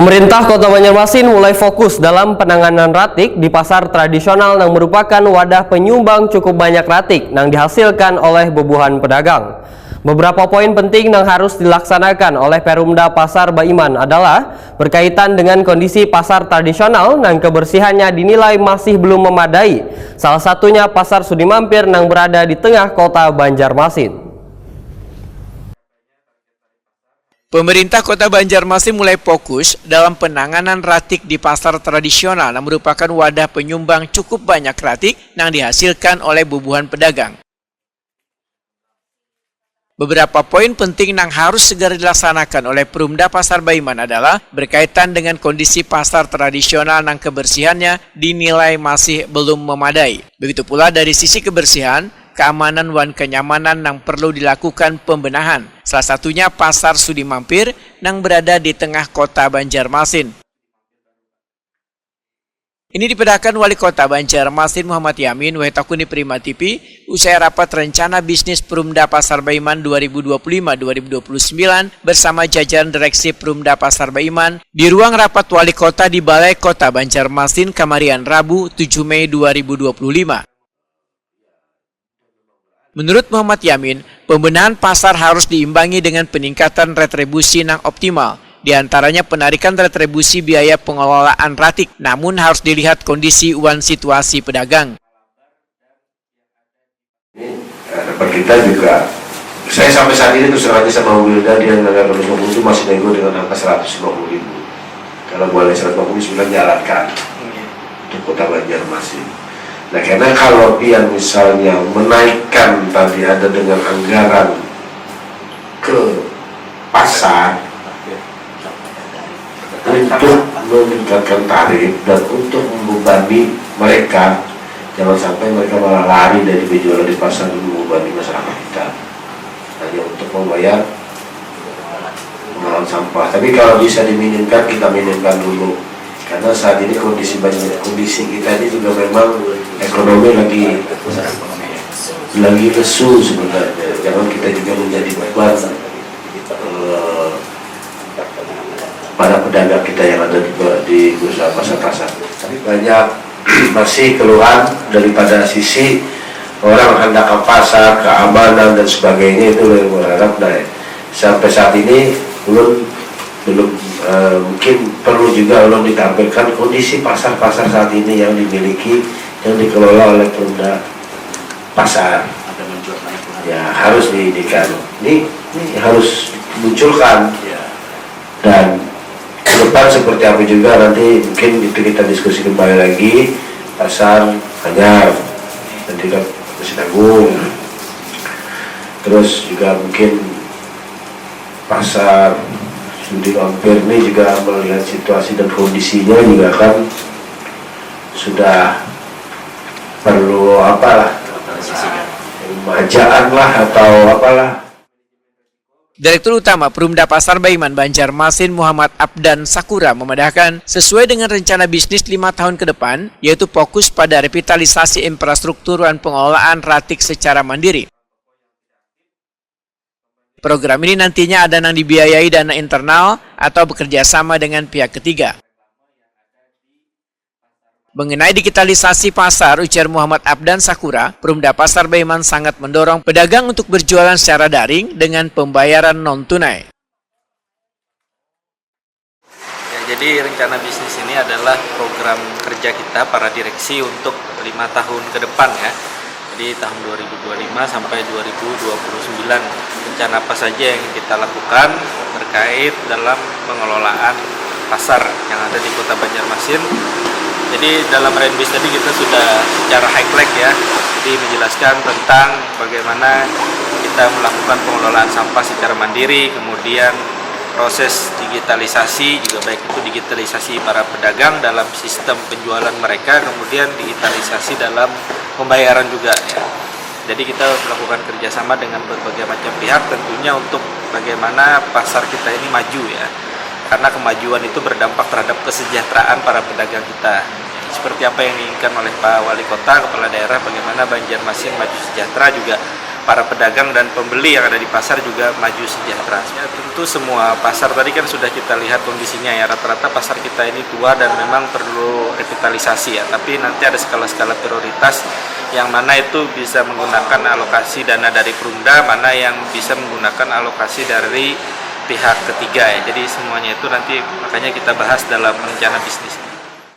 Pemerintah Kota Banjarmasin mulai fokus dalam penanganan ratik di pasar tradisional yang merupakan wadah penyumbang cukup banyak ratik yang dihasilkan oleh bubuhan pedagang. Beberapa poin penting yang harus dilaksanakan oleh Perumda Pasar Baiman adalah berkaitan dengan kondisi pasar tradisional yang kebersihannya dinilai masih belum memadai. Salah satunya Pasar Sudi Mampir yang berada di tengah Kota Banjarmasin. Pemerintah Kota Banjarmasin mulai fokus dalam penanganan ratik di pasar tradisional yang merupakan wadah penyumbang cukup banyak ratik yang dihasilkan oleh bubuhan pedagang. Beberapa poin penting yang harus segera dilaksanakan oleh Perumda Pasar Baiman adalah berkaitan dengan kondisi pasar tradisional yang kebersihannya dinilai masih belum memadai. Begitu pula dari sisi kebersihan, keamanan dan kenyamanan yang perlu dilakukan pembenahan. Salah satunya Pasar Sudi Mampir yang berada di tengah Kota Banjarmasin. Ini dipedakan Wali Kota Banjarmasin Muhammad Yamin Wahtakuni Prima TV usai rapat rencana bisnis Perumda Pasar Baiman 2025-2029 bersama jajaran direksi Perumda Pasar Baiman di ruang rapat Wali Kota di Balai Kota Banjarmasin Kamarian Rabu 7 Mei 2025. Menurut Muhammad Yamin, pembenahan pasar harus diimbangi dengan peningkatan retribusi yang optimal. Di antaranya penarikan retribusi biaya pengelolaan ratik, namun harus dilihat kondisi uang situasi pedagang. Dapat kita juga, saya sampai saat ini terus terang sama Wilda dia nggak itu masih nego dengan angka 150.000. Kalau boleh 159 jalankan untuk Kota Banjarmasin. Nah, karena kalau dia misalnya menaikkan tadi ada dengan anggaran ke pasar untuk meningkatkan tarif dan untuk membebani mereka, jangan sampai mereka malah lari dari berjualan di pasar dan membebani masyarakat kita hanya untuk membayar pengelolaan sampah. Tapi kalau bisa diminimkan, kita minimkan dulu. Karena saat ini kondisi kita ini juga memang ekonomi lagi lesu sebenarnya. Jangan kita juga menjadi beban pada pedagang kita yang ada di bursa pasar-pasar. Tapi banyak masih keluhan daripada sisi orang hendak ke pasar, keamanan dan sebagainya itu yang berharap. Nah, sampai saat ini belum mungkin perlu juga belum ditampilkan kondisi pasar-pasar saat ini yang dimiliki, yang dikelola oleh Perumda Pasar. Ya harus diindikan, ini harus munculkan dan ke depan seperti apa juga nanti mungkin itu kita diskusi kembali lagi. Pasar Anyar dan tidak Masjid Agung, terus juga mungkin Pasar Sudi Mampir ini juga melihat situasi dan kondisinya juga kan sudah perlu apalah, pemajaan lah atau apalah. Direktur Utama Perumda Pasar Baiman Banjarmasin Muhammad Abdan Sakura memedahkan sesuai dengan rencana bisnis 5 tahun ke depan, yaitu fokus pada revitalisasi infrastruktur dan pengelolaan ratik secara mandiri. Program ini nantinya ada yang dibiayai dana internal atau bekerja sama dengan pihak ketiga. Mengenai digitalisasi pasar, ujar Muhammad Abdan Sakura, Perumda Pasar Baiman sangat mendorong pedagang untuk berjualan secara daring dengan pembayaran non-tunai. Ya, jadi rencana bisnis ini adalah program kerja kita para direksi untuk 5 tahun ke depan ya. Jadi tahun 2025 sampai 2029 rencana apa saja yang kita lakukan terkait dalam pengelolaan pasar yang ada di Kota Banjarmasin. Jadi dalam RNBIS tadi kita sudah secara highlight ya, jadi menjelaskan tentang bagaimana kita melakukan pengelolaan sampah secara mandiri, kemudian proses digitalisasi juga baik itu digitalisasi para pedagang dalam sistem penjualan mereka, kemudian digitalisasi dalam pembayaran juga ya. Jadi kita melakukan kerjasama dengan berbagai macam pihak tentunya untuk bagaimana pasar kita ini maju ya. Karena kemajuan itu berdampak terhadap kesejahteraan para pedagang kita. Seperti apa yang diinginkan oleh Pak Wali Kota, Kepala Daerah, bagaimana Banjarmasin maju sejahtera juga para pedagang dan pembeli yang ada di pasar juga maju sejahtera. Ya, tentu semua pasar tadi kan sudah kita lihat kondisinya ya, rata-rata pasar kita ini tua dan memang perlu revitalisasi ya, tapi nanti ada skala-skala prioritas yang mana itu bisa menggunakan alokasi dana dari Perumda, mana yang bisa menggunakan alokasi dari pihak ketiga ya. Jadi semuanya itu nanti makanya kita bahas dalam rencana bisnis.